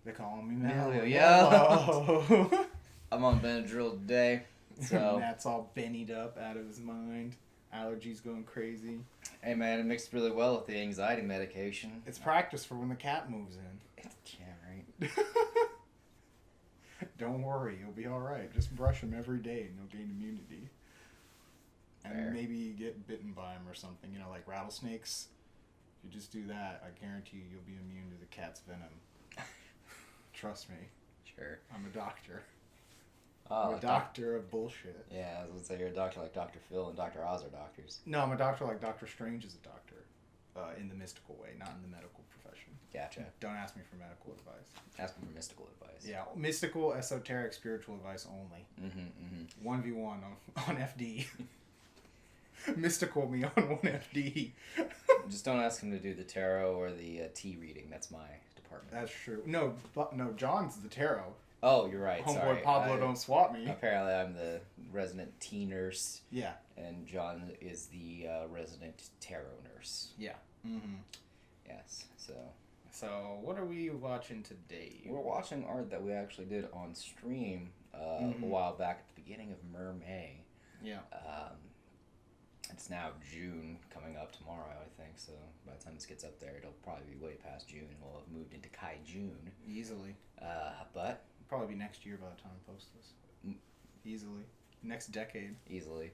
They call me Mellow. Yo. I'm on Benadryl today, so Matt's all bennied up out of his mind. Allergies going crazy. hey man, it mixed really well with the anxiety medication. It's practice for when the cat moves in. Yeah, right. Don't worry, you'll be all right. Just brush him every day, and you'll gain immunity. And Fair. maybe you get bitten by him or something. You know, like rattlesnakes. If you just do that, I guarantee you'll be immune to the cat's venom. Trust me. Sure. I'm a doctor. Oh, I'm a doctor of bullshit. Yeah, I was gonna say you're a doctor like Dr. Phil and Dr. Oz are doctors. No, I'm a doctor like Doctor Strange is a doctor. In the mystical way, not in the medical profession. Gotcha. Don't ask me for medical advice. Ask me for mystical advice. Yeah, mystical, esoteric, spiritual advice only. 1v1 on FD. Mystical me on 1FD. Just don't ask him to do the tarot or the tea reading. That's my department. That's true. No, John's the tarot. Oh, you're right. Homeboy Sorry. Pablo don't swat me. Apparently, I'm the resident tea nurse. Yeah. And John is the resident tarot nurse. Yeah. Mm-hmm. Yes. So what are we watching today? We're watching art that we actually did on stream a while back at the beginning of Mermay. Yeah. It's now June coming up tomorrow, I think. So by the time this gets up there, it'll probably be way past June. We'll have moved into Kai June. Easily. But probably be next year by the time I post this. Easily. Next decade. Easily.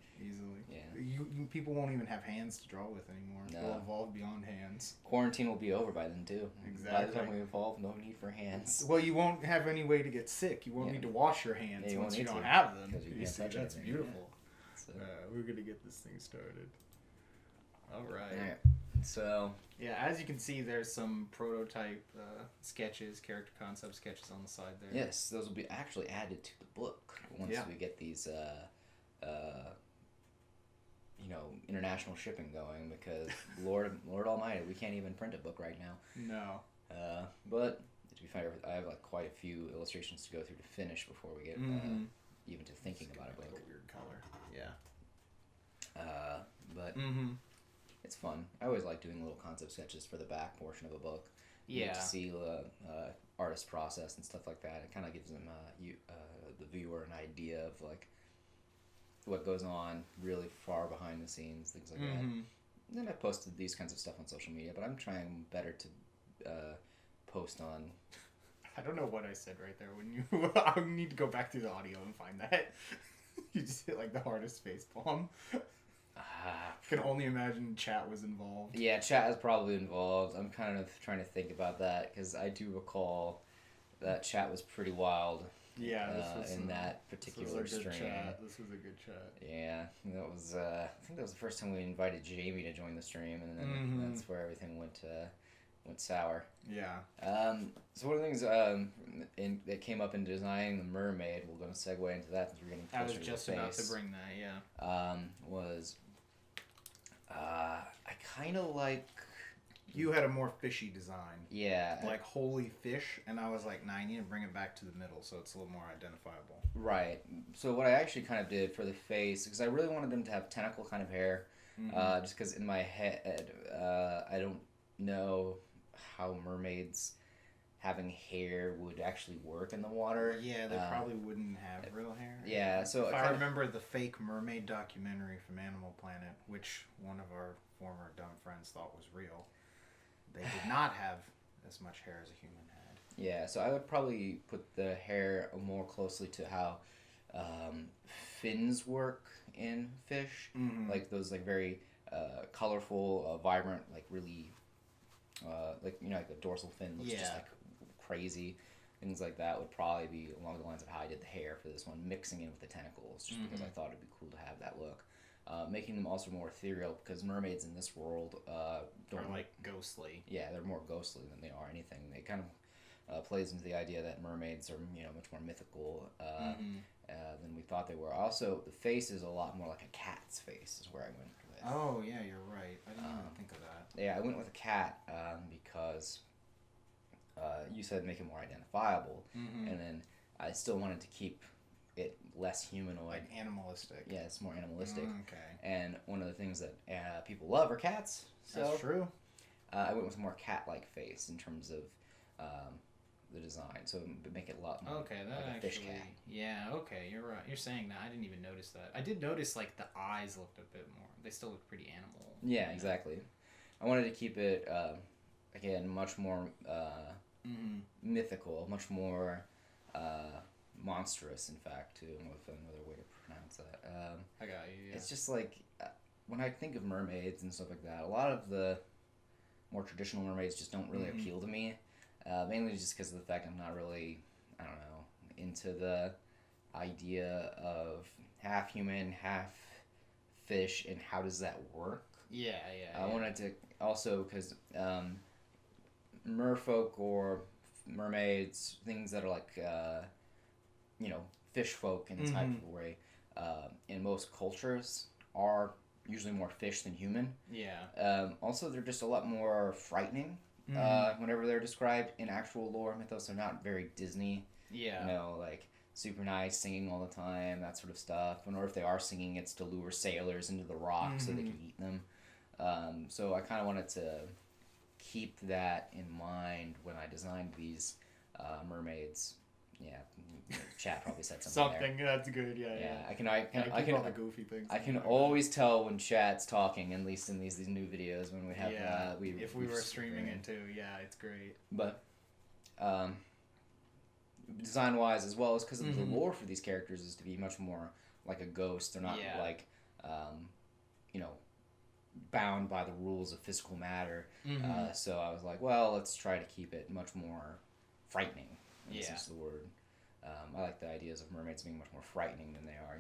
Yeah. You people won't even have hands to draw with anymore. No. They'll evolve beyond hands. Quarantine will be over by then too. Exactly. By the time we evolve, no need for hands. Well, you won't have any way to get sick. You won't need to wash your hands once you don't to, have them. You see, that's anything. beautiful. Yeah. So. We're gonna get this thing started. All right. So yeah, as you can see, there's some prototype sketches, character concept sketches on the side there. Yes, those will be actually added to the book once we get these, international shipping going. Because Lord Almighty, we can't even print a book right now. No. But to be fair, I have quite a few illustrations to go through to finish before we get even to thinking about a book. Like a weird color. Yeah. But it's fun. I always like doing little concept sketches for the back portion of a book. You get to see the artist process and stuff like that. It kind of gives them the viewer an idea of what goes on really far behind the scenes, things like that. And then I posted these kinds of stuff on social media, but I'm trying better to post on. I don't know what I said right there. When you, I need to go back through the audio and find that. You just hit the hardest face palm. Can only imagine chat was involved. Yeah, chat is probably involved. I'm kind of trying to think about that because I do recall that chat was pretty wild. Yeah, this was in that particular stream. This was a good chat. Yeah, that was. I think that was the first time we invited Jamie to join the stream, and then that's where everything went sour. Yeah. So one of the things that came up in designing the mermaid, we're going to segue into that since we're getting closer to the face. I was just about to bring that. Yeah. Was I kind of like. You had a more fishy design. Yeah. Like holy fish, and I was like, nah, you need to bring it back to the middle so it's a little more identifiable. Right. So what I actually kind of did for the face, because I really wanted them to have tentacle kind of hair, just because in my head, I don't know how mermaids having hair would actually work in the water. Yeah, they probably wouldn't have real hair. Yeah, so if I remember the fake mermaid documentary from Animal Planet, which one of our former dumb friends thought was real, they did not have as much hair as a human had. Yeah, so I would probably put the hair more closely to how fins work in fish, like those very colorful, vibrant, really like the dorsal fin looks just crazy. Things like that would probably be along the lines of how I did the hair for this one, mixing in with the tentacles, just because I thought it'd be cool to have that look. Making them also more ethereal, because mermaids in this world are ghostly. Yeah, they're more ghostly than they are anything. They kind of plays into the idea that mermaids are much more mythical than we thought they were. Also, the face is a lot more like a cat's face, is where I went with. Oh yeah, you're right. I didn't even think of that. Yeah, I went with a cat because you said make it more identifiable, and then I still wanted to keep it less humanoid, like animalistic. Yeah, it's more animalistic. Okay. And one of the things that people love are cats. So that's true. I went with a more cat-like face in terms of the design, so make it a lot more Okay, that like a fish actually, cat. yeah, okay, you're right. You're saying that. I didn't even notice that. I did notice like the eyes looked a bit more. They still look pretty animal. Yeah, exactly. I wanted to keep it again much more mythical, much more monstrous. In fact, too, with another way to pronounce that. I got you. Yeah. It's just like when I think of mermaids and stuff like that, a lot of the more traditional mermaids just don't really appeal to me. Mainly just because of the fact I'm not really, I don't know, into the idea of half human, half fish, and how does that work. Yeah. I wanted to also, because merfolk or mermaids, things that are like, fish folk in type of way, in most cultures are usually more fish than human. Yeah. Also, they're just a lot more frightening. Whenever they're described in actual lore mythos, they're not very Disney. Yeah. Like super nice, singing all the time, that sort of stuff. Or if they are singing, it's to lure sailors into the rocks so they can eat them. So I kind of wanted to keep that in mind when I designed these mermaids. Yeah, chat probably said something there. That's good. Yeah. I can all the goofy things. I can always tell when chat's talking, at least in these new videos when we have if we were streaming it too. Yeah, it's great. But design wise as well as because of the lore for these characters is to be much more like a ghost. They're not like bound by the rules of physical matter. So I was like, well, let's try to keep it much more frightening. This is the word. I like the ideas of mermaids being much more frightening than they are,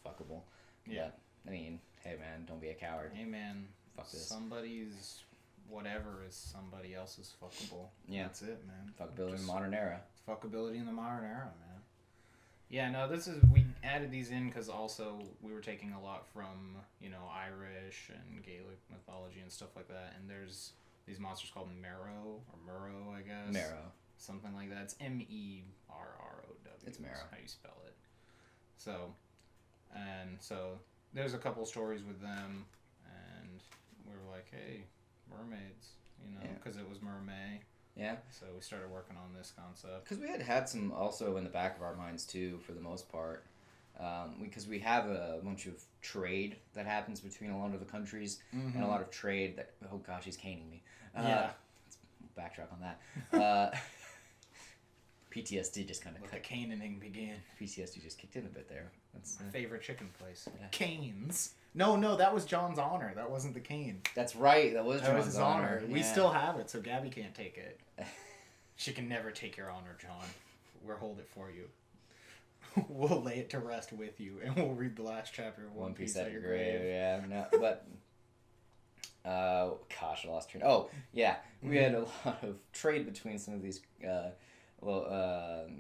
fuckable. Yeah. But, I mean, hey man, don't be a coward. Hey man, fuck this. Somebody's whatever is somebody else's fuckable. Yeah. That's it, man. Fuckability in the modern era. Fuckability in the modern era, man. Yeah, no, we added these in because also we were taking a lot from, Irish and Gaelic mythology and stuff like that, and there's these monsters called Mero, I guess. Mero. Something like that. It's Merrow. It's Mero. How you spell it. So there's a couple stories with them, and we were like, hey, mermaids, because it was mermaid. Yeah. So we started working on this concept. Because we had some also in the back of our minds too, for the most part. Because we have a bunch of trade that happens between a lot of the countries, and a lot of trade that. Oh gosh, he's caning me. Yeah. Let's backtrack on that. PTSD just kind of the caning began. PTSD just kicked in a bit there. That's my favorite chicken place. Yeah. Canes. No, that was John's honor. That wasn't the cane. That's right. That was John's his honor. We still have it, so Gabby can't take it. She can never take your honor, John. We'll hold it for you. We'll lay it to rest with you, and we'll read the last chapter of One Piece at your grave. Yeah, no, but gosh, I lost train. Oh, yeah, we had a lot of trade between some of these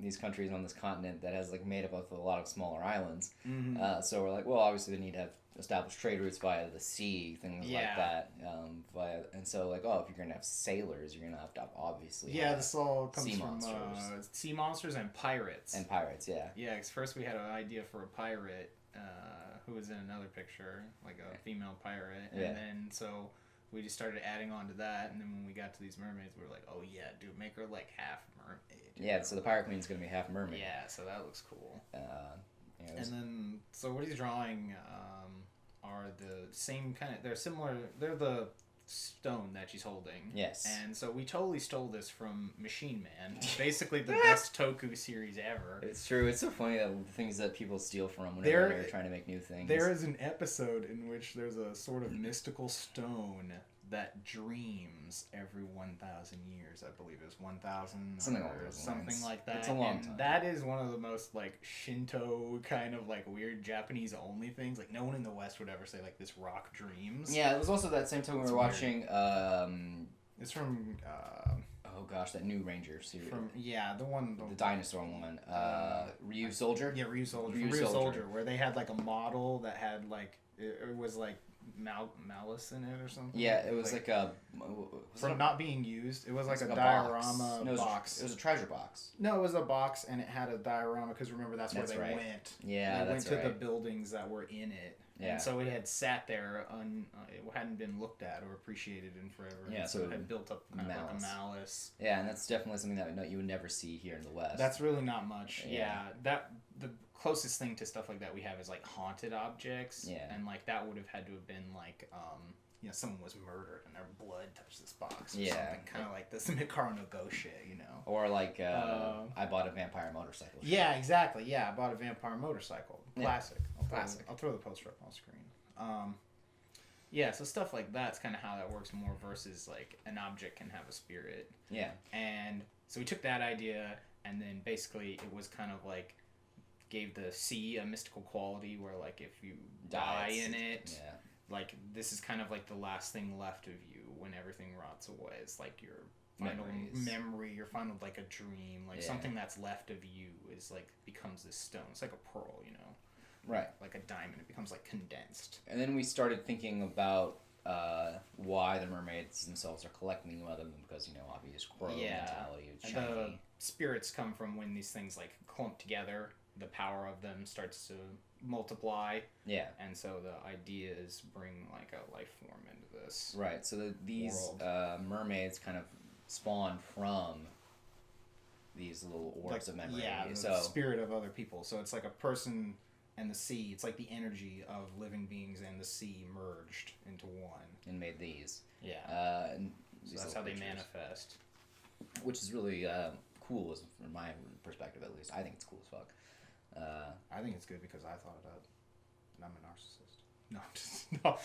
these countries on this continent that has made up of a lot of smaller islands. So we're like, well, obviously we need to have established trade routes via the sea, things like that. And so if you're gonna have sailors, you're gonna have to obviously. Yeah, this all comes sea from sea monsters and pirates. And pirates, yeah. Yeah, because first we had an idea for a pirate who was in another picture, like a female pirate, and then so. We just started adding on to that, and then when we got to these mermaids, we were like, oh yeah, dude, make her half mermaid. Yeah, so the pirate queen's going to be half mermaid. Yeah, so that looks cool. And then, so what he's drawing are the same kind of, they're similar, they're the stone that she's holding. Yes. And so we totally stole this from Machine Man, basically the best Toku series ever. It's true. It's so funny that the things that people steal from whenever they're trying to make new things. There is an episode in which there's a sort of mystical stone that dreams every 1,000 years. I believe it was 1,000 something like that. It's a long time. That is one of the most Shinto kind of weird Japanese only things. No one in the West would ever say this rock dreams. Yeah, it was also that same time we were watching. It's from. Oh gosh, that new Ranger series. The dinosaur one. Ryu Soldier. Yeah, Ryu Soldier. Ryu Soldier, where they had a model that had it was malice in it or something. Yeah, it was from not being used. It was a diorama box. It was a treasure box. No, it was a box, and it had a diorama because remember that's where they went. Yeah, they went to the buildings that were in it Yeah. And so it had sat there, it hadn't been looked at or appreciated in forever. Yeah, so it had built up kind of like a malice. Yeah, and that's definitely something that you would never see here in the West. That's really not much. Yeah, the closest thing to stuff like that we have is like haunted objects. Yeah. And like that would have had to have been like someone was murdered and their blood touched this box. Or something. Kind of like this Mikaro no Go shit, Or like I bought a vampire motorcycle. Yeah, exactly. Yeah, I bought a vampire motorcycle. Classic. Yeah. I'll throw the poster up on screen. Yeah, so stuff like that's kind of how that works more versus like an object can have a spirit. Yeah. And so we took that idea and then basically it was kind of like gave the sea a mystical quality where like if you die in it, like this is kind of like the last thing left of you when everything rots away. It's like your final memory, your final like a dream, like something that's left of you is like becomes this stone. It's like a pearl, Right. Like a diamond. It becomes like condensed. And then we started thinking about why the mermaids themselves are collecting them other than because, obvious crow mentality. The spirits come from when these things like clump together. The power of them starts to multiply. Yeah. And so the idea is bring like a life form into this. Right. So these mermaids kind of spawn from these little orbs of memory. Yeah, the spirit of other people. So it's like a person and the sea. It's like the energy of living beings and the sea merged into one. And made these. Yeah. And so that's how they manifest. Which is really cool, from my perspective at least. I think it's cool as fuck. I think it's good because I thought it up. And I'm a narcissist. No, I'm just... No.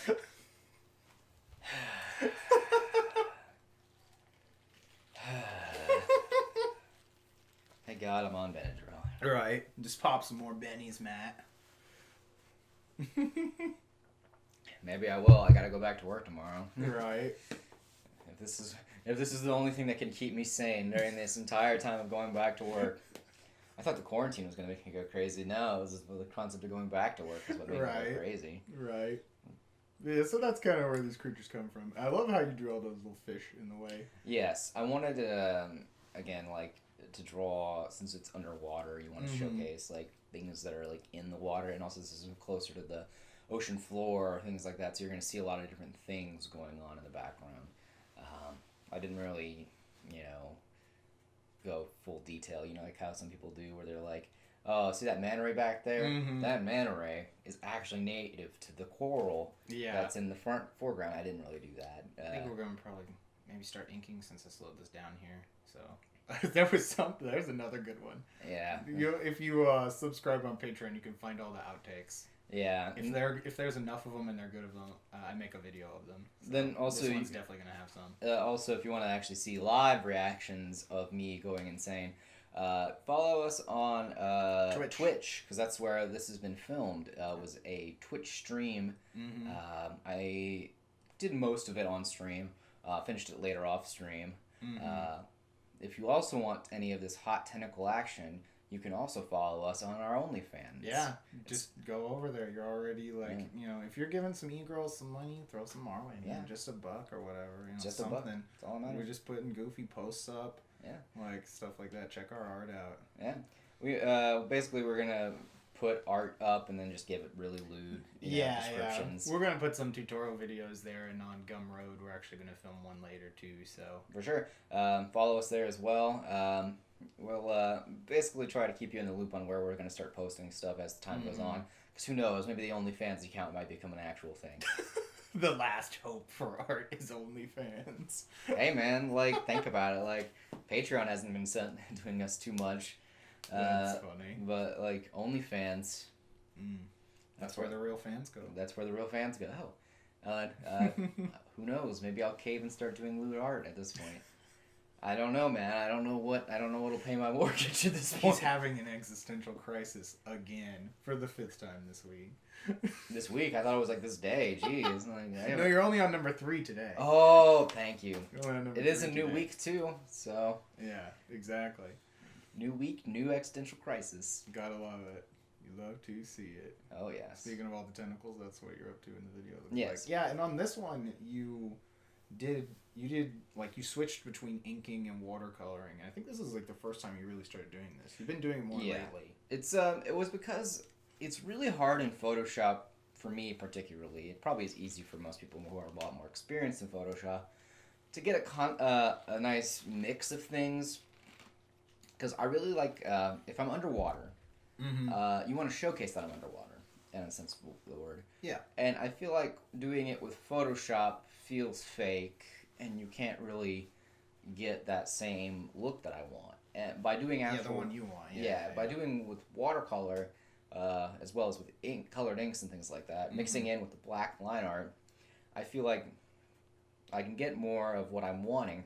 Thank God I'm on Benadryl. Right. Just pop some more bennies, Matt. Maybe I will. I gotta go back to work tomorrow. Right. If this is the only thing that can keep me sane during this entire time of going back to work. I thought the quarantine was gonna make me go crazy. No, it was just the concept of going back to work is what made me go crazy. Right. Yeah, so that's kind of where these creatures come from. I love how you drew all those little fish in the way. Yes, I wanted to again to draw, since it's underwater. You want to showcase like things that are like in the water, and also this is closer to the ocean floor, things like that. So you're going to see a lot of different things going on in the background. I didn't really, go full detail. Like how some people do, where they're like, "Oh, see that manta ray back there? Mm-hmm. That manta ray is actually native to the coral that's in the foreground." I didn't really do that. I think we're going to probably maybe start inking since I slowed this down here. So there's another good one. Yeah. If you subscribe on Patreon, you can find all the outtakes. Yeah. If there's enough of them and they're good of them, I make a video of them. So then also this one's definitely gonna have some. Also, if you want to actually see live reactions of me going insane, follow us on Twitch, because that's where this has been filmed. It was a Twitch stream. Mm-hmm. I did most of it on stream. Finished it later off stream. Mm-hmm. If you also want any of this hot tentacle action, you can also follow us on our OnlyFans. Yeah, just go over there. You're already like, if you're giving some e-girls some money, throw some our way. Yeah. Just $1 or whatever. Just something. $1. That's all that matters. We're just putting goofy posts up. Yeah. Like stuff like that. Check our art out. Yeah. We basically we're gonna put art up and then just give it really lewd descriptions. We're gonna put some tutorial videos there, and on Gumroad we're actually gonna film one later too. So for sure, follow us there as well. We'll basically try to keep you in the loop on where we're gonna start posting stuff as the time goes on. Because who knows, maybe the OnlyFans account might become an actual thing. The last hope for art is OnlyFans. Hey man, think about it. Patreon hasn't been doing us too much. That's funny. But OnlyFans. That's where the real fans go. That's where the real fans go. Who knows? Maybe I'll cave and start doing lewd art at this point. I don't know, man. I don't know what'll pay my mortgage at this point. He's having an existential crisis again for the 5th time this week. This week? I thought it was this day. Jeez. No, you're only on number 3 today. Oh, thank you. It is a new week too, so. Yeah, exactly. New week, new existential crisis. Gotta love it. You love to see it. Oh, yeah. Speaking of all the tentacles, that's what you're up to in the video. Yes. Yeah, and on this one, you switched between inking and watercoloring. And I think this is the first time you really started doing this. You've been doing it more lately. It was because it's really hard in Photoshop for me particularly, it probably is easy for most people who are a lot more experienced in Photoshop to get a nice mix of things. Because I really like, if I'm underwater, you want to showcase that I'm underwater, in a sense of the word. Yeah. And I feel like doing it with Photoshop feels fake, and you can't really get that same look that I want. And by doing actual... Yeah, the one you want. By doing with watercolor, as well as with colored inks and things like that, mixing in with the black line art, I feel like I can get more of what I'm wanting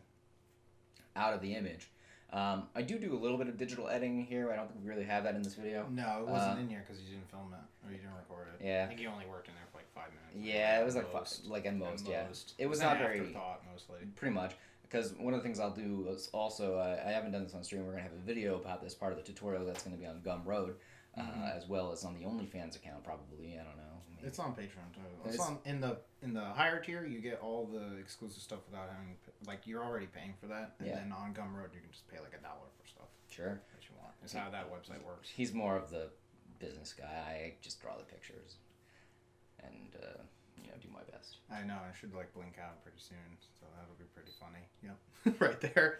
out of the image. I do a little bit of digital editing here. I don't think we really have that in this video. No, it wasn't in here because you didn't film it or you didn't record it. Yeah. I think you only worked in there for like 5 minutes. Yeah, it was like at most. Yeah, it was not very afterthought mostly. Pretty much, because one of the things I'll do is also I haven't done this on stream. We're gonna have a video about this part of the tutorial that's gonna be on Gumroad, as well as on the OnlyFans account probably. I don't know. It's on Patreon too. It's on in the higher tier. You get all the exclusive stuff without having you're already paying for that, and then on Gumroad you can just pay like $1 for stuff. Sure. That you want. It's how that website works. He's more of the business guy. I just draw the pictures, and do my best. I know. I should blink out pretty soon, so that'll be pretty funny. Yep, right there.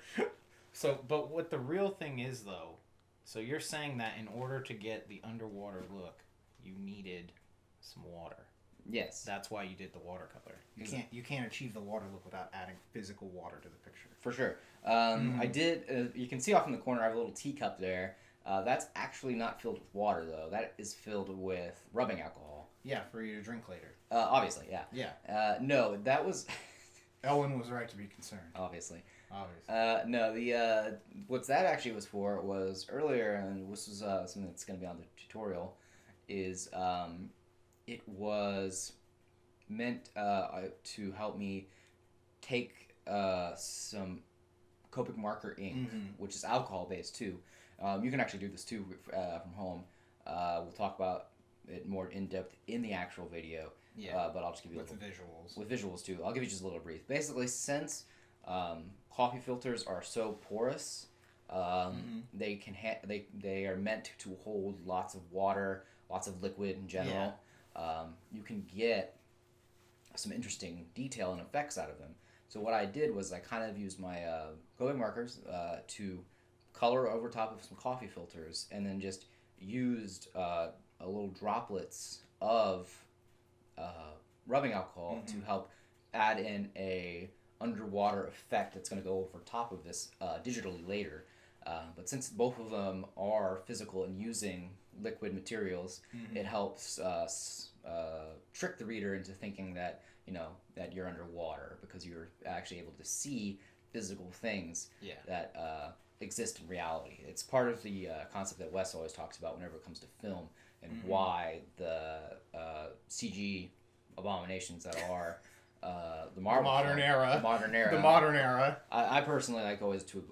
So, but what the real thing is though, so you're saying that in order to get the underwater look, you needed some water. Yes. That's why you did the watercolor. You can't achieve the water look without adding physical water to the picture. For sure. I did. You can see off in the corner I have a little teacup there. That's actually not filled with water though. That is filled with rubbing alcohol. Yeah, for you to drink later. Obviously, yeah. Yeah. No, that was. Ellen was right to be concerned. Obviously. No, the what that actually was for was earlier, and this was something that's going to be on the tutorial, is it was meant to help me take some Copic marker ink, which is alcohol based too. You can actually do this too from home. We'll talk about it more in depth in the actual video. Yeah. But I'll just give you with the visuals. With visuals too. I'll give you just a little brief. Basically, since coffee filters are so porous, they can they are meant to hold lots of water, lots of liquid in general. Yeah. You can get some interesting detail and effects out of them. So what I did was I kind of used my Copic markers to color over top of some coffee filters, and then just used a little droplets of rubbing alcohol to help add in a underwater effect that's going to go over top of this digitally later. But since both of them are physical and using liquid materials, it helps trick the reader into thinking that that you're underwater, because you're actually able to see physical things that exist in reality. It's part of the concept that Wes always talks about whenever it comes to film, and why the CG abominations that are the modern era. I personally like always to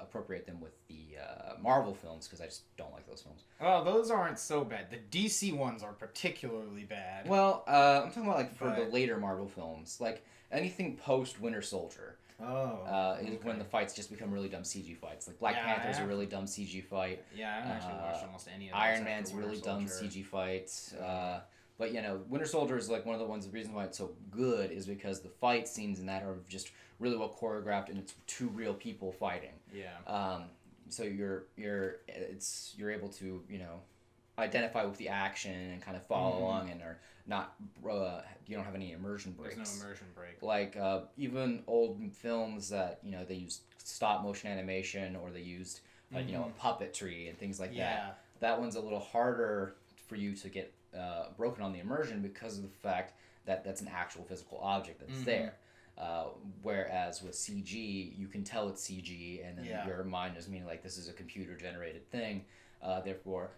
appropriate them with the Marvel films, because I just don't like those films. Oh, those aren't so bad. The DC ones are particularly bad. Well, I'm talking about for the later Marvel films, like anything post Winter Soldier. Is when the fights just become really dumb CG fights. Like Black Panther's a really dumb CG fight. Yeah, I haven't actually watched almost any of those. Iron Man's a really dumb CG fight. But Winter Soldier is like one of the ones. The reason why it's so good is because the fight scenes in that are just really well choreographed, and it's two real people fighting. Yeah. So you're able to identify with the action and kind of follow along, and are not you don't have any immersion breaks. There's no immersion break. Like even old films that they used stop motion animation, or they used puppetry and things like that. That one's a little harder for you to get broken on the immersion, because of the fact that that's an actual physical object that's there. Whereas with CG, you can tell it's CG, and then your mind is meaning like this is a computer generated thing, therefore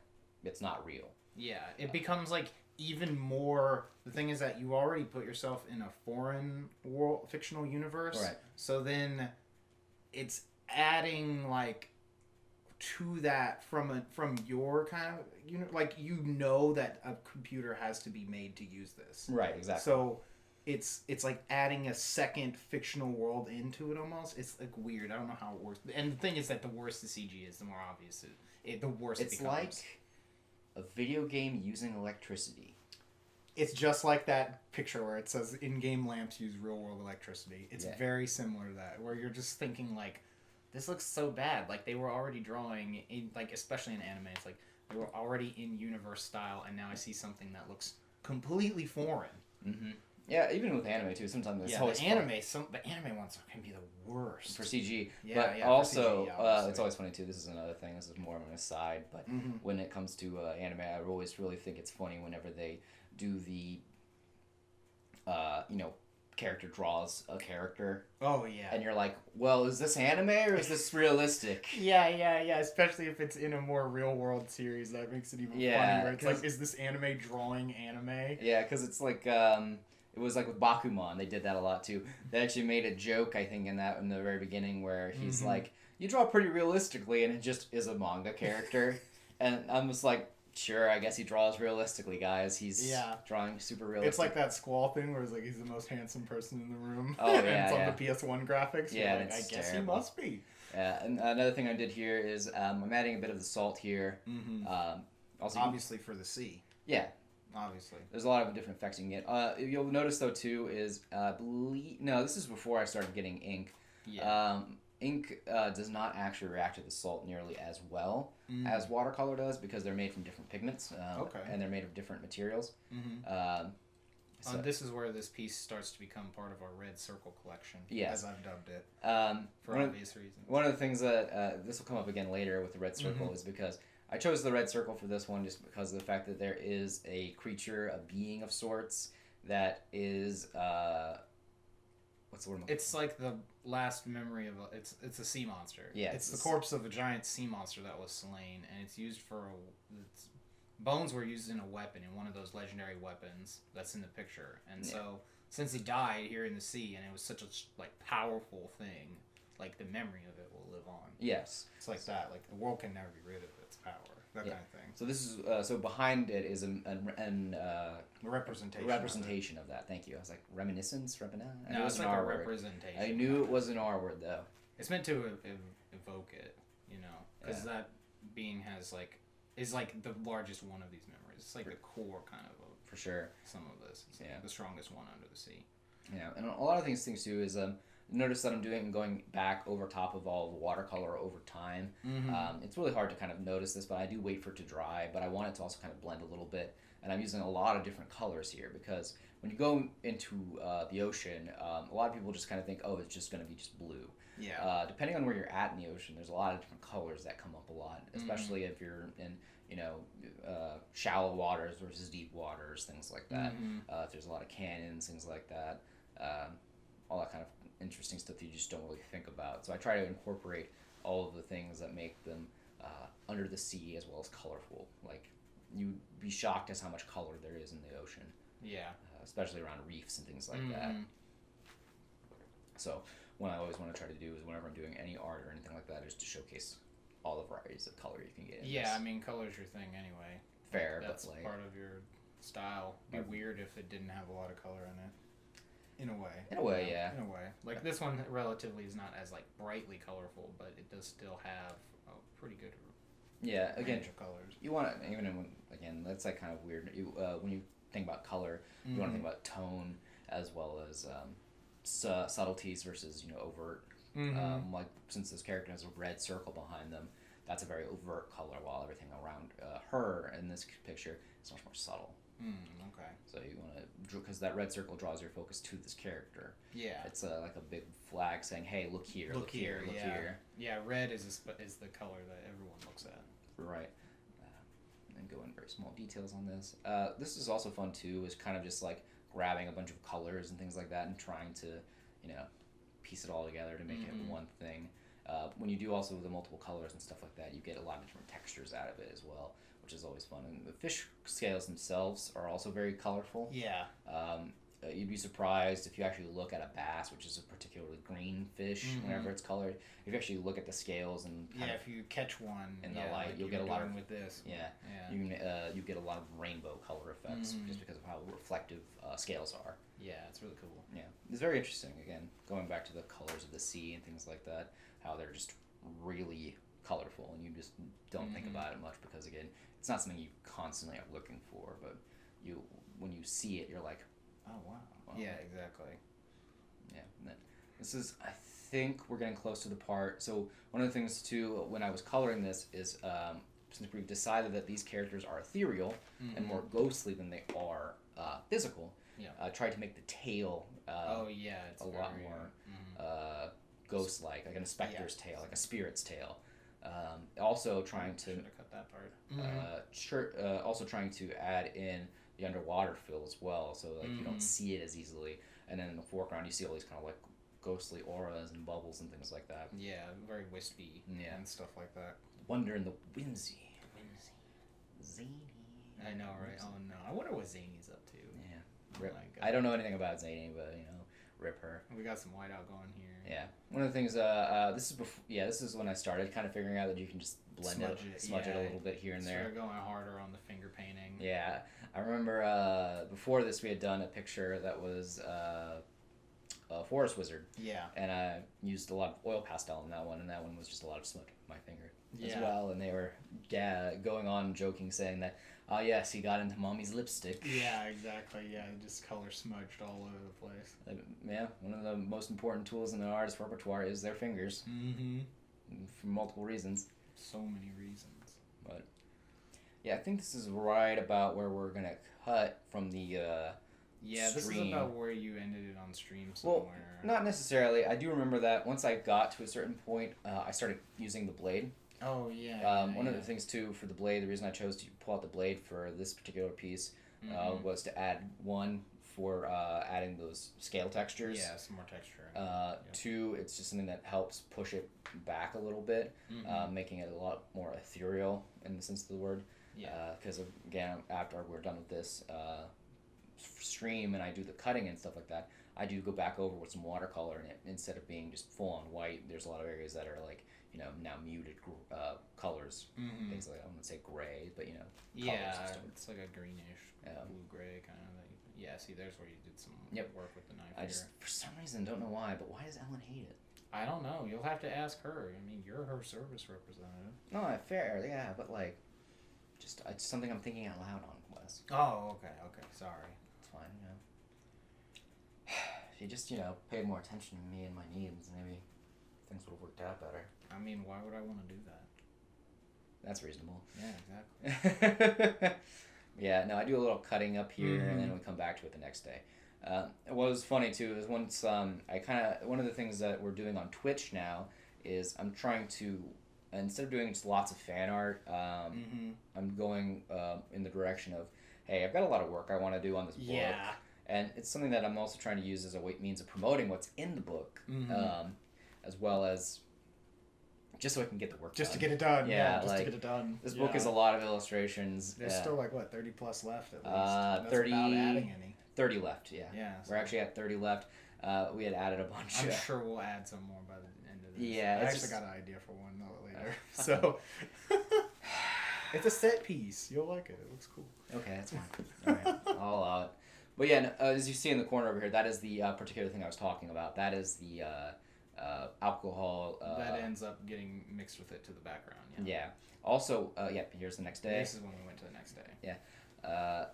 it's not real. Yeah, it becomes like even more. The thing is that you already put yourself in a foreign world, fictional universe. Right. So then it's adding to that from your kind of that a computer has to be made to use this. Right. Exactly. So it's like adding a second fictional world into it almost. It's weird. I don't know how it works. And the thing is that the worse the CG is, the more obvious the worse it becomes. It's like a video game using electricity. It's just like that picture where it says in-game lamps use real-world electricity. It's very similar to that, where you're just thinking like, this looks so bad. Like they were already drawing in, like especially in anime, it's like they were already in universe style, and now I see something that looks completely foreign. Mm-hmm. Yeah, even with anime too. Sometimes it's always the anime ones can be the worst for CG. Yeah, but yeah. Also, for CG, it's always funny too. This is another thing. This is more of an aside. But when it comes to anime, I always really think it's funny whenever they do the, character draws a character. Oh yeah. And you're like, well, is this anime or is this realistic? yeah. Especially if it's in a more real world series, that makes it even funny. Where it's like, is this anime drawing anime? Yeah, because it's like it was like with Bakuman. They did that a lot too. They actually made a joke, I think, in the very beginning where he's like, you draw pretty realistically, and it just is a manga character, and I'm just like, sure, I guess he draws realistically, guys. He's drawing super realistic. It's like that Squall thing where it's like he's the most handsome person in the room. Oh, yeah, and it's on the PS1 graphics. Yeah, like, I guess terrible. He must be. Yeah, and another thing I did here is I'm adding a bit of the salt here. Also, obviously for the sea. Yeah. Obviously. There's a lot of different effects you can get. You'll notice, though, too, is... No, this is before I started getting ink. Yeah. Ink does not actually react to the salt nearly as well as watercolor does because they're made from different pigments. And they're made of different materials. So this is where this piece starts to become part of our red circle collection, as I've dubbed it, for obvious reasons. One of the things that, this will come up again later with the red circle, is because I chose the red circle for this one just because of the fact that there is a creature, a being of sorts, that is... what's the word? It's like the last memory of it's a sea monster. Yeah, it's the corpse of a giant sea monster that was slain, and it's used for its bones were used in a weapon, in one of those legendary weapons that's in the picture. And so since he died here in the sea, and it was such a powerful thing, like the memory of it will live on. Yes, it's like that. Like the world can never be rid of its power. That kind of thing. So this is so behind it is a representation of that. Thank you. I was like reminiscence, No, it's like a representation. I knew it was an R word though. It's meant to evoke it, because that being is like the largest one of these memories. It's like the core kind of for sure. Some of this, it's the strongest one under the sea. Yeah, and a lot of things too is notice that I'm going back over top of all the watercolor over time. It's really hard to kind of notice this, but I do wait for it to dry, but I want it to also kind of blend a little bit. And I'm using a lot of different colors here because when you go into the ocean, a lot of people just kind of think, oh, it's just going to be just blue. Yeah. Depending on where you're at in the ocean, there's a lot of different colors that come up a lot, especially if you're in, shallow waters versus deep waters, things like that. If there's a lot of canyons, things like that. All that kind of interesting stuff that you just don't really think about. So I try to incorporate all of the things that make them under the sea as well as colorful. Like, you'd be shocked as how much color there is in the ocean. Yeah. Especially around reefs and things like that. So what I always want to try to do is whenever I'm doing any art or anything like that is to showcase all the varieties of color you can get in this. I mean, color's your thing anyway. Fair, that's but part of your style. It'd be weird if it didn't have a lot of color in it. In a way. Yeah. In a way. Like, this one relatively is not as, brightly colorful, but it does still have a pretty good range of colors. You want to, again, that's, kind of weird. When you think about color, you want to think about tone as well as subtleties versus, overt. Since this character has a red circle behind them, that's a very overt color, while everything around her in this picture is much more subtle. Okay. So you want to, because that red circle draws your focus to this character. Yeah. It's like a big flag saying, "Hey, look here, look here, look here." Yeah, red is the color that everyone looks at. Right. And go into very small details on this. This is also fun too. Is kind of just grabbing a bunch of colors and things like that and trying to, piece it all together to make it one thing. When you do also the multiple colors and stuff like that, you get a lot of different textures out of it as well, which is always fun. And the fish scales themselves are also very colorful. Yeah. You'd be surprised if you actually look at a bass, which is a particularly green fish, whenever it's colored. If you actually look at the scales and if you catch one in the light, you'll get a lot of with this. You get a lot of rainbow color effects just because of how reflective scales are. Yeah, it's really cool. Yeah, it's very interesting. Again, going back to the colors of the sea and things like that, how they're just really colorful, and you just don't think about it much because again, it's not something you constantly are looking for, but you when you see it, you're like, oh wow. Yeah, exactly. Yeah. This is, I think we're getting close to the part. So one of the things too, when I was coloring this, is since we've decided that these characters are ethereal and more ghostly than they are physical, I tried to make the tail it's a lot more ghost-like a specter's tail, like a spirit's tail. Also trying to... Should have cut that part. Also trying to add in the underwater feel as well, so like you don't see it as easily. And then in the foreground, you see all these kind of like ghostly auras and bubbles and things like that. Yeah, very wispy and stuff like that. Wonder in the whimsy. Zany. I know, right? Oh no, I wonder what Zanie's up to. Yeah. I don't know anything about Zany, but rip her. We got some whiteout going here. Yeah. One of the things. This is when I started kind of figuring out that you can just smudge it a little bit here and there. Started going harder on the finger painting. Yeah, I remember before this we had done a picture that was a forest wizard. Yeah. And I used a lot of oil pastel in that one, and that one was just a lot of smudge on my finger as well. And they were going on joking, saying that, oh yes, he got into mommy's lipstick. Yeah, exactly. Yeah, just color smudged all over the place. Yeah, one of the most important tools in the artist's repertoire is their fingers. Mm-hmm. For multiple reasons. So many reasons. But yeah, I think this is right about where we're gonna cut from the this is stream. about where you ended it on stream somewhere. Well, not necessarily. I do remember that once I got to a certain point, I started using the blade. Oh, yeah. One of the things, too, for the blade, the reason I chose to pull out the blade for this particular piece was to add one for adding those scale textures. Yeah, some more texture. Two, it's just something that helps push it back a little bit, making it a lot more ethereal in the sense of the word. Yeah. Because, again, after we're done with this stream and I do the cutting and stuff like that, I do go back over with some watercolor in it instead of being just full on white. There's a lot of areas that are like, now muted colors, things like, I wouldn't say gray, but colors it's like a greenish, blue gray kind of thing. Yeah, see, there's where you did some work with the knife. I just, for some reason, don't know why, but why does Ellen hate it? I don't know. You'll have to ask her. I mean, you're her service representative. No, fair, yeah, but like, just it's something I'm thinking out loud on, Wes. Oh, okay, sorry. It's fine, If you just, paid more attention to me and my needs, maybe things would have worked out better. I mean, why would I want to do that? That's reasonable. Yeah, exactly. Yeah, no, I do a little cutting up here, and then we come back to it the next day. What was funny, too, is once one of the things that we're doing on Twitch now is I'm trying to, instead of doing just lots of fan art, I'm going in the direction of, hey, I've got a lot of work I want to do on this book. Yeah. And it's something that I'm also trying to use as a means of promoting what's in the book, as well as just so I can get the work just done. To get it done. Yeah, just to get it done. This book is a lot of illustrations. There's still 30 plus left at least. 30, without adding any. 30 left, yeah. Yeah. We're actually at 30 left. We had added a bunch. I'm sure we'll add some more by the end of this. Yeah. I actually got an idea for one later. So it's a set piece. You'll like it. It looks cool. Okay, that's fine. All right. I'll allow it. But yeah, as you see in the corner over here, that is the particular thing I was talking about. That is the alcohol. That ends up getting mixed with it to the background. Yeah. Yeah. Also, here's the next day. This is when we went to the next day. Yeah. God.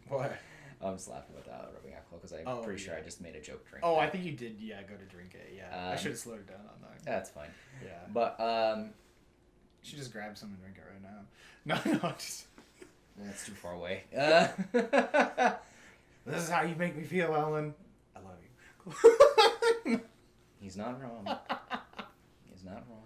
What? I'm just laughing about that rubbing alcohol because I'm pretty sure I just made a joke drink. Oh, I think you did. Yeah, go to drink it. Yeah. I should have slowed down on that. That's fine. Yeah. But you should just grab some and drink it right now. No, just. That's too far away. This is how you make me feel, Ellen. I love you. He's not wrong. He's not wrong.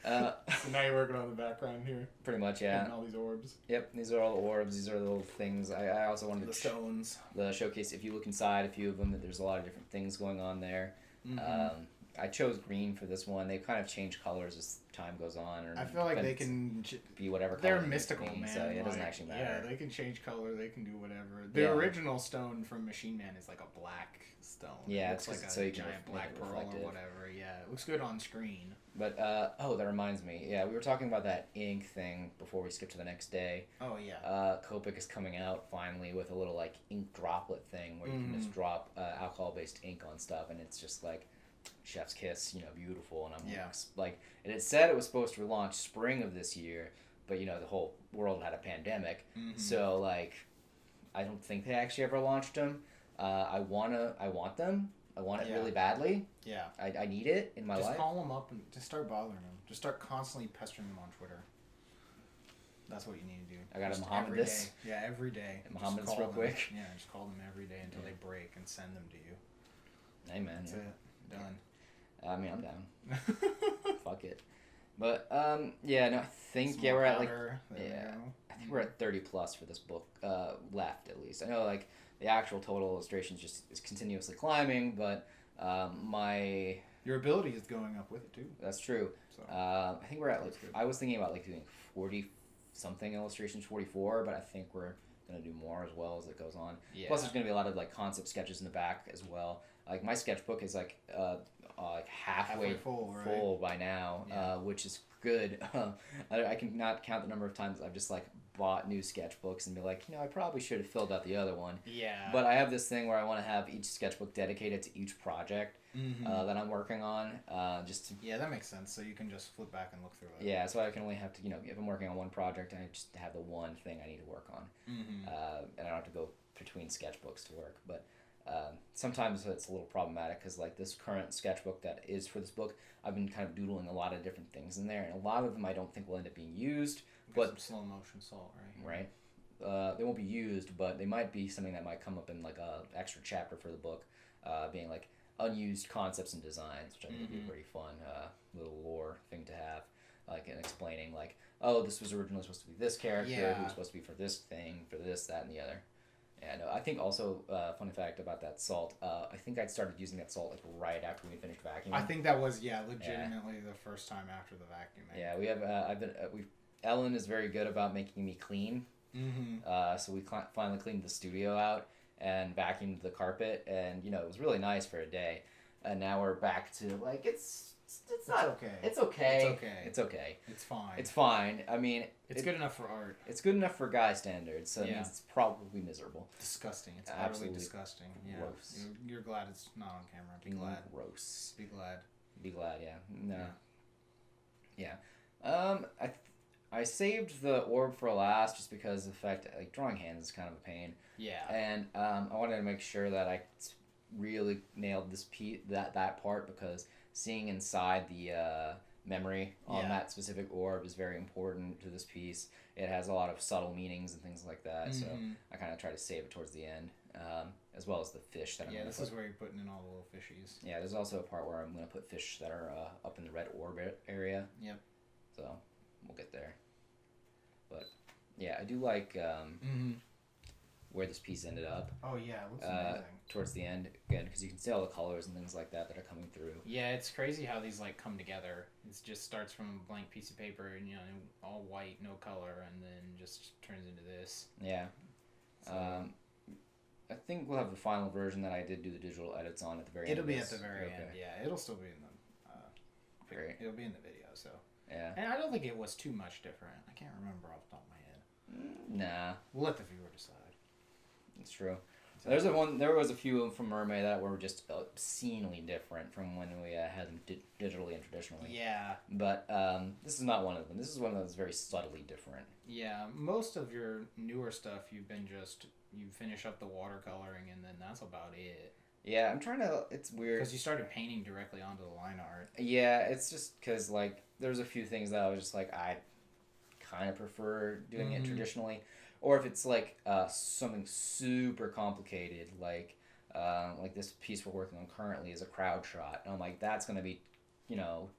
So now you're working on the background here. Pretty much, yeah. And all these orbs. Yep, these are all the orbs. These are the little things. I also wanted to stones. The showcase. If you look inside a few of them, there's a lot of different things going on there. I chose green for this one. They kind of change colors as time goes on. I feel like they can be whatever. They're mystical, man. So it doesn't actually matter. Yeah, they can change color. They can do whatever. The original stone from Machine Man is like a black stone. Yeah, it looks like a giant black pearl or whatever. Yeah, it looks good on screen. But that reminds me. Yeah, we were talking about that ink thing before we skipped to the next day. Oh yeah. Copic is coming out finally with a little like ink droplet thing where you can just drop alcohol-based ink on stuff, and it's just like chef's kiss, beautiful. And I'm like, and it said it was supposed to launch spring of this year, but the whole world had a pandemic, so like I don't think they actually ever launched them. I want them. I want it really badly. Yeah. I need it in my life. Just call them up and just start bothering them. Just start constantly pestering them on Twitter. That's what you need to do. I got to just Muhammad this. Yeah, every day. Muhammad this real quick. Yeah, just call them every day until they break and send them to you. Hey, man. That's it. Done. I mean, I'm down. Fuck it. But, no, I think, we're at, like, I think we're at 30 plus for this book, left, at least. I know, like, the actual total illustrations just is continuously climbing, but, your ability is going up with it, too. That's true. So, I think we're at, like, I was thinking about, like, doing 40-something illustrations, 44, but I think we're going to do more as well as it goes on. Yeah. Plus, there's going to be a lot of, like, concept sketches in the back as well. Like, my sketchbook is, like halfway full by now, which is good. I can not count the number of times I've just, like, bought new sketchbooks and be like, I probably should have filled out the other one. Yeah. But I have this thing where I want to have each sketchbook dedicated to each project that I'm working on. Yeah, that makes sense. So you can just flip back and look through it. Yeah, so I can only have to, if I'm working on one project, I just have the one thing I need to work on. And I don't have to go between sketchbooks to work. But sometimes it's a little problematic because, like, this current sketchbook that is for this book, I've been kind of doodling a lot of different things in there, and a lot of them I don't think will end up being used. But some slow motion salt, right? Right. They won't be used, but they might be something that might come up in, like, a extra chapter for the book, being, like, unused concepts and designs, which I think would be a pretty fun little lore thing to have, like, and explaining, like, oh, this was originally supposed to be this character, who was supposed to be for this thing, for this, that, and the other. And I think also, fun fact about that salt, I think I'd started using that salt, like, right after we finished vacuuming. I think that was, legitimately the first time after the vacuuming. Yeah, we have, Ellen is very good about making me clean. So we finally cleaned the studio out and vacuumed the carpet, and, it was really nice for a day. And now we're back to, like, it's okay. It's okay. It's fine. It's fine. I mean, it's good enough for art. It's good enough for guy standards, so it means it's probably miserable. Disgusting. It's absolutely disgusting. Yeah. Gross. You're glad it's not on camera. Be glad. Gross. Be glad. Be glad, yeah. No. Yeah. I saved the orb for last just because of the fact that, like, drawing hands is kind of a pain. Yeah. And I wanted to make sure that I really nailed this that part, because seeing inside the memory on that specific orb is very important to this piece. It has a lot of subtle meanings and things like that, so I kind of try to save it towards the end, as well as the fish that I'm going to put. This is where you're putting in all the little fishies. Yeah, there's also a part where I'm going to put fish that are up in the red orbit area. Yep. So we'll get there. But yeah, I do like where this piece ended up. Oh yeah, it looks amazing. Towards the end, again, because you can see all the colors and things like that are coming through. Yeah, it's crazy how these, like, come together. It just starts from a blank piece of paper and, all white, no color, and then just turns into this. Yeah. So, I think we'll have the final version that I did do the digital edits on at the very end. It'll be at the very end. Yeah, it'll still be in the it'll be in the video. So yeah, and I don't think it was too much different. I can't remember off the top of my head. Nah, we'll let the viewer decide. It's true. There was a few from Mermaid that were just obscenely different from when we had them digitally and traditionally. Yeah. But this is not one of them. This is one that's very subtly different. Yeah, most of your newer stuff, you finish up the watercoloring and then that's about it. Yeah, I'm trying to. It's weird because you started painting directly onto the line art. Yeah, it's just because, like, there's a few things that I was just like, I kind of prefer doing it traditionally. Or if it's, like, something super complicated, like this piece we're working on currently is a crowd shot. And I'm like, that's going to be,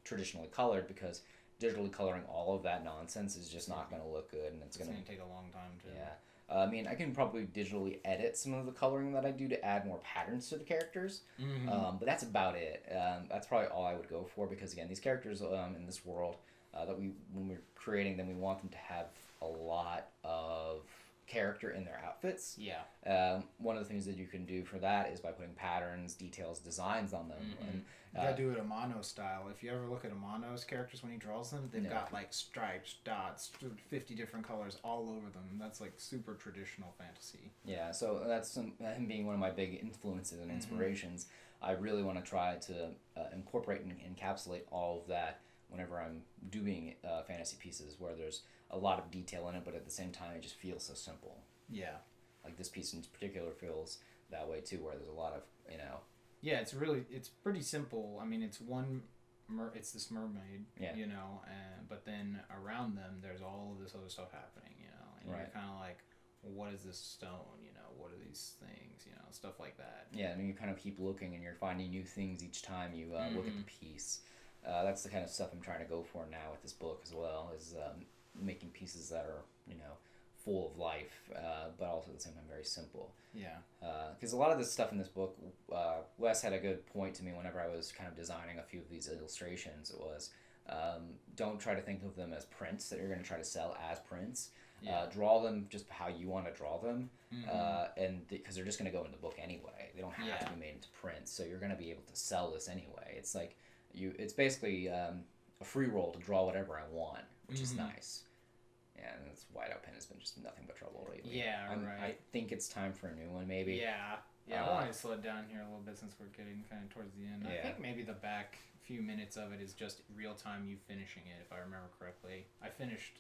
traditionally colored, because digitally coloring all of that nonsense is just not going to look good. And it's going to take a long time, too. Yeah. I mean, I can probably digitally edit some of the coloring that I do to add more patterns to the characters. But that's about it. That's probably all I would go for, because, again, these characters in this world, when we're creating them, we want them to have a lot of character in their outfits. Yeah. One of the things that you can do for that is by putting patterns, details, designs on them. And, you gotta do it Amano style. If you ever look at Amano's characters when he draws them, they've got, like, stripes, dots, 50 different colors all over them. That's, like, super traditional fantasy. Yeah, so that's him being one of my big influences and inspirations. I really want to try to incorporate and encapsulate all of that whenever I'm doing fantasy pieces where there's a lot of detail in it, but at the same time it just feels so simple. Yeah. like this piece in particular feels that way too, where there's a lot of, Yeah, it's pretty simple. I mean, it's this mermaid, and but then around them there's all of this other stuff happening, and Right. you're kind of like, well, what is this stone, what are these things, stuff like that. Yeah, and you kind of keep looking and you're finding new things each time you look at the piece. That's the kind of stuff I'm trying to go for now with this book as well, is making pieces that are, full of life, but also at the same time very simple. Yeah. Because a lot of this stuff in this book, Wes had a good point to me whenever I was kind of designing a few of these illustrations. It was, don't try to think of them as prints that you're going to try to sell as prints. Yeah. Draw them just how you want to draw them, and because they're just going to go in the book anyway. They don't have to be made into prints, so you're going to be able to sell this anyway. It's like it's basically a free roll to draw whatever I want, which is nice. Yeah, and this whiteout pen has been just nothing but trouble lately. Yeah, right. I think it's time for a new one, maybe. Yeah. I want to slow it down here a little bit since we're getting kind of towards the end. I think maybe the back few minutes of it is just real time you finishing it, if I remember correctly. I finished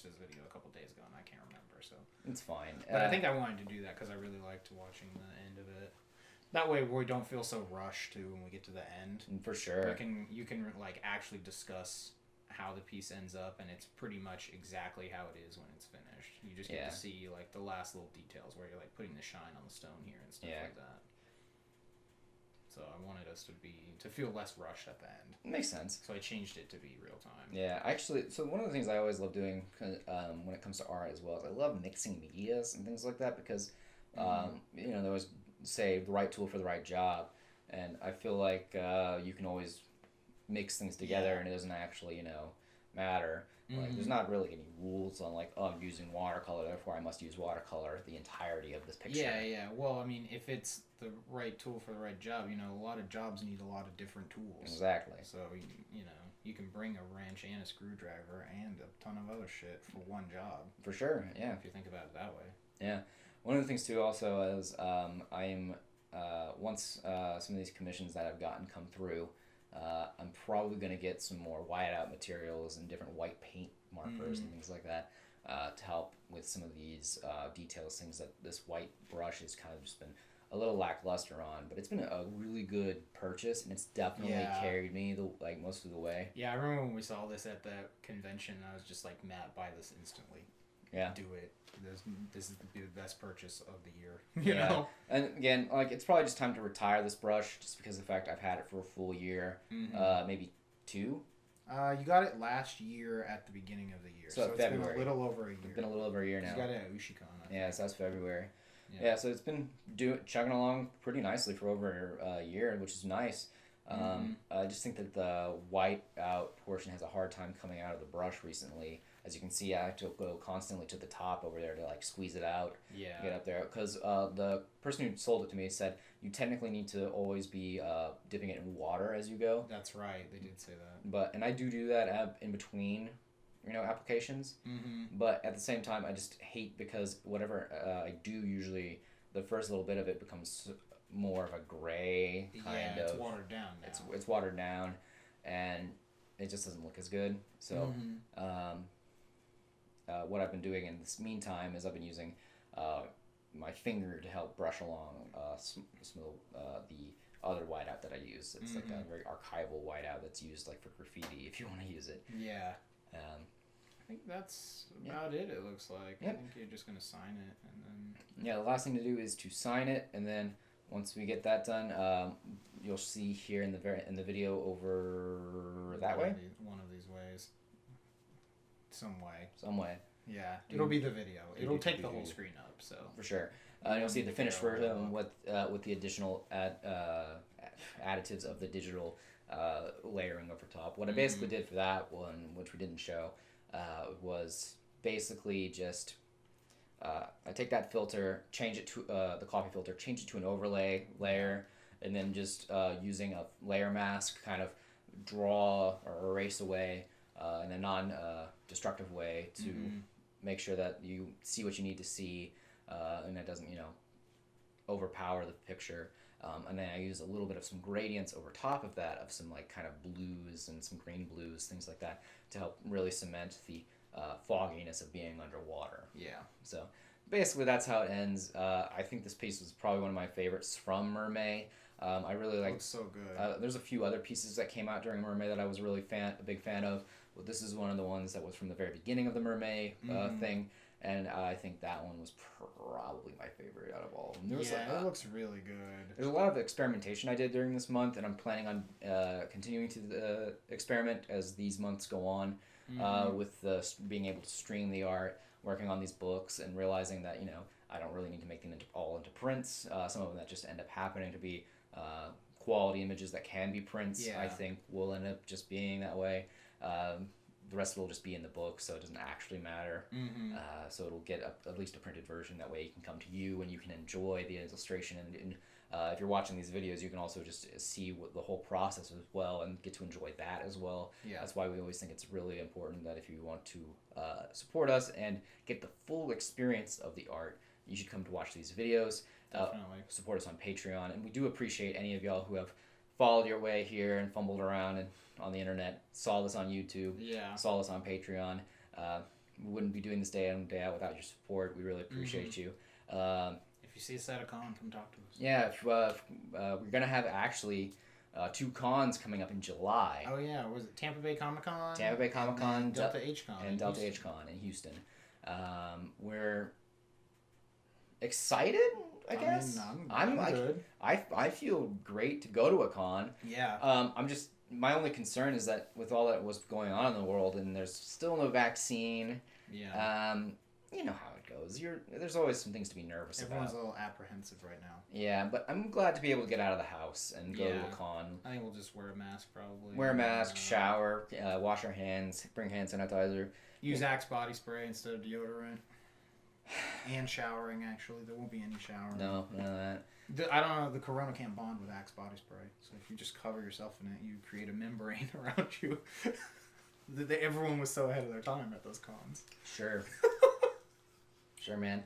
this video a couple days ago and I can't remember, so it's fine. But I think I wanted to do that because I really liked watching the end of it. That way we don't feel so rushed to when we get to the end. For sure. You can like actually discuss how the piece ends up, and it's pretty much exactly how it is when it's finished. You just get to see like the last little details where you're like putting the shine on the stone here and stuff like that. So I wanted us to feel less rushed at the end. It makes sense. So I changed it to be real time. Yeah, so one of the things I always love doing when it comes to art as well is I love mixing medias and things like that because, they always say the right tool for the right job, and I feel like you can always mix things together and it doesn't actually, matter. Like, there's not really any rules on like, I'm using watercolor, therefore I must use watercolor the entirety of this picture. Yeah. Well, I mean, if it's the right tool for the right job, a lot of jobs need a lot of different tools. Exactly. So, you can bring a wrench and a screwdriver and a ton of other shit for one job. For sure, yeah. If you think about it that way. Yeah. One of the things, too, also is I am, once some of these commissions that I've gotten come through, I'm probably going to get some more whiteout materials and different white paint markers and things like that to help with some of these details, things that this white brush has kind of just been a little lackluster on. But it's been a really good purchase, and it's definitely carried me most of the way. Yeah, I remember when we saw this at the convention, I was just like, Matt, buy this instantly. Yeah. Do it. This is the best purchase of the year. You know? And again, like, it's probably just time to retire this brush just because of the fact I've had it for a full year, maybe 2. You got it last year at the beginning of the year. So it's February. been a little over a year. It's been a little over a year now. You got it at Ushicon. Yeah, so that's February. Yeah, so it's been chugging along pretty nicely for over a year, which is nice. I just think that the white out portion has a hard time coming out of the brush recently. As you can see, I have to go constantly to the top over there to like squeeze it out. Yeah. Get up there, because the person who sold it to me said you technically need to always be dipping it in water as you go. That's right. They did say that. And I do that in between, applications. But at the same time, I just hate because whatever I do usually, the first little bit of it becomes more of a gray kind of. It's watered down now. It's watered down, and it just doesn't look as good. So, what I've been doing in this meantime is I've been using my finger to help brush along some of the other whiteout that I use. It's like a very archival whiteout that's used like for graffiti if you want to use it. Yeah. I think that's about it. It looks like. I think you're just gonna sign it and then. Yeah, the last thing to do is to sign it, and then once we get that done, you'll see here in the video over that way. One of these ways. Some way. Yeah, it'll be the video. It'll take the whole screen up. So for sure, you'll see the finished version with the additional additives of the digital layering over top. What I basically did for that one, which we didn't show, was basically just I take that filter, change it to the coffee filter, change it to an overlay layer, and then just using a layer mask, kind of draw or erase away in a non-destructive way to make sure that you see what you need to see, and it doesn't, overpower the picture. And then I use a little bit of some gradients over top of that, of some like kind of blues and some green blues, things like that, to help really cement the fogginess of being underwater. Yeah. So basically that's how it ends. I think this piece was probably one of my favorites from Mermaid. I really like. Looks so good. There's a few other pieces that came out during Mermaid that I was really a big fan of. But this is one of the ones that was from the very beginning of the Mermaid thing, and I think that one was probably my favorite out of all of them. It looks really good. There's a lot of experimentation I did during this month, and I'm planning on continuing to experiment as these months go on with being able to stream the art, working on these books, and realizing that I don't really need to make them all into prints. Some of them that just end up happening to be quality images that can be prints. I think will end up just being that way. The rest will just be in the book, so it doesn't actually matter. So it'll get at least a printed version. That way it can come to you and you can enjoy the illustration. And if you're watching these videos, you can also just see what the whole process as well and get to enjoy that as well. That's why we always think it's really important that if you want to support us and get the full experience of the art, you should come to watch these videos. Definitely. Support us on Patreon. And we do appreciate any of y'all who have followed your way here and fumbled around and on the internet, saw this on YouTube, saw this on Patreon. We wouldn't be doing this day in, day out without your support. We really appreciate you. If you see us at a con, come talk to us. Yeah, we're going to have actually 2 cons coming up in July. Oh, yeah. Was it Tampa Bay Comic-Con? Tampa Bay Comic-Con. Delta H-Con. And Delta H-Con in Houston. We're excited, I guess. I'm good. I feel great to go to a con. Yeah. My only concern is that with all that was going on in the world and there's still no vaccine. Yeah. You know how it goes. There's always some things to be nervous about. Everyone's a little apprehensive right now. Yeah, but I'm glad to be able to get out of the house and go to a con. I think we'll just wear a mask probably. Wear a mask, shower, wash our hands, bring hand sanitizer. Use Axe body spray instead of deodorant. And showering, actually. There won't be any showering. No, none of that. I don't know. The corona can't bond with Axe body spray. So if you just cover yourself in it, you create a membrane around you. Everyone was so ahead of their time at those cons. Sure. Sure, man.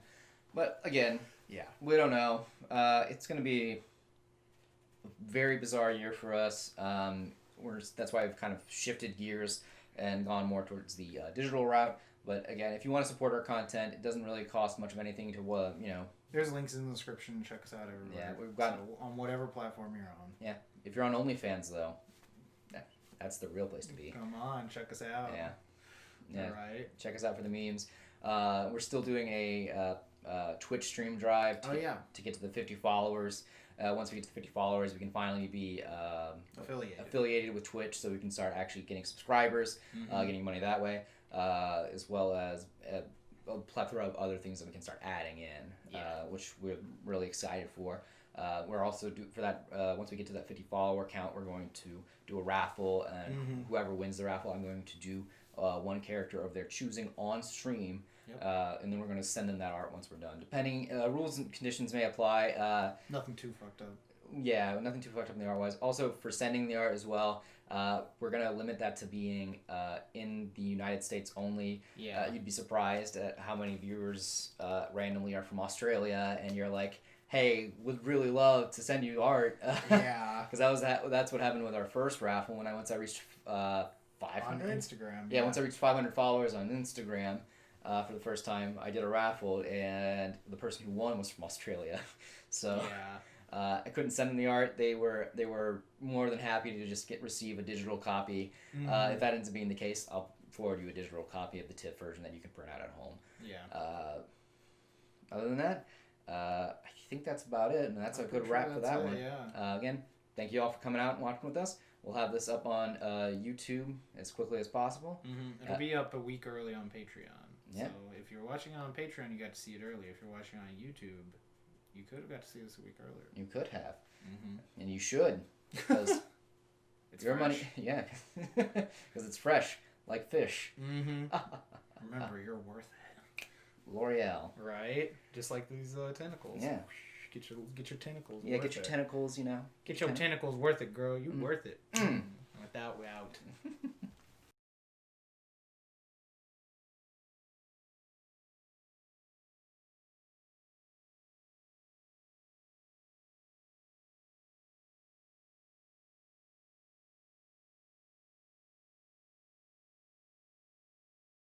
But again, we don't know. It's going to be a very bizarre year for us. That's why we've kind of shifted gears and gone more towards the digital route. But again, if you want to support our content, it doesn't really cost much of anything to, There's links in the description. Check us out everywhere. Yeah, we've got on whatever platform you're on. Yeah, if you're on OnlyFans though, that's the real place to be. Come on, check us out. Yeah. All right. Check us out for the memes. We're still doing a Twitch stream drive to get to the 50 followers. Once we get to the 50 followers, we can finally be affiliated with Twitch, so we can start actually getting subscribers, getting money that way. As well as a plethora of other things that we can start adding in, which we're really excited for. We're also for that. Once we get to that 50 follower count, we're going to do a raffle, and whoever wins the raffle, I'm going to do one character of their choosing on stream, and then we're going to send them that art once we're done. Depending, rules and conditions may apply. Nothing too fucked up. Yeah, nothing too fucked up in the art wise. Also, for sending the art as well, we're going to limit that to being in the United States only. Yeah. You'd be surprised at how many viewers randomly are from Australia, and you're like, hey, would really love to send you art. Yeah. Because that's what happened with our first raffle once I reached 500. On Instagram. Yeah, once I reached 500 followers on Instagram for the first time, I did a raffle, and the person who won was from Australia. So... Yeah. I couldn't send them the art. They were more than happy to just receive a digital copy. If that ends up being the case, I'll forward you a digital copy of the TIFF version that you can print out at home. Yeah. Other than that, I think that's about it, and that's a good wrap for that one. Yeah. Again, thank you all for coming out and watching with us. We'll have this up on YouTube as quickly as possible. It'll be up a week early on Patreon. Yeah. So if you're watching on Patreon, you got to see it early. If you're watching on YouTube, you could have got to see this a week earlier. You could have. And you should. Because it's your fresh. money... Yeah. Because it's fresh. Like fish. Remember, you're worth it. L'Oreal. Right? Just like these tentacles. Yeah. Get your tentacles Yeah, get your tentacles, Get your tentacles worth it, girl. You worth it. With that, we out.